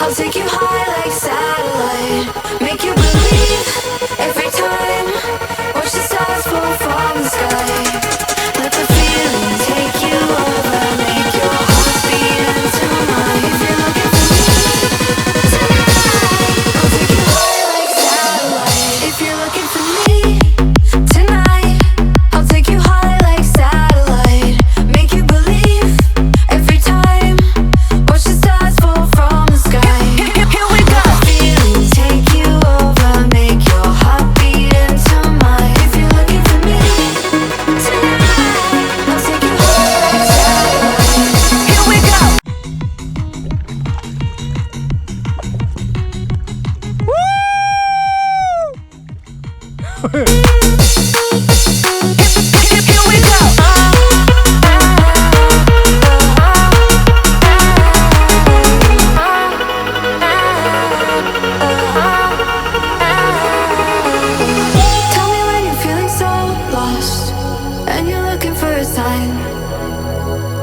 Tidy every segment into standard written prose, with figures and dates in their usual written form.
I'll take you high like satellite. Make you believe every time. Watch the stars fall from the sky. Let the feeling take you over. Make your heart beat into mine. If you're looking for me tonight, I'll take you high like satellite. If you're looking for me tonight, I'll take you high like satellite. Make you believe every time. Watch the stars fall from the sky. Here we go. Feeling take you over. Make your heart beat into mine. If you're looking for me tonight, I'll take you high like satellite. Here we go. Here we go. Tell me when you're feeling so lost and you're looking for a sign.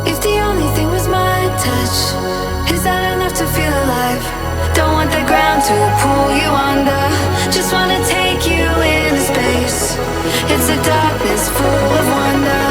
If the only thing was my touch, is that enough to feel alive? Don't want the ground to pull you under. Just wanna take you into space. It's a darkness full of wonder.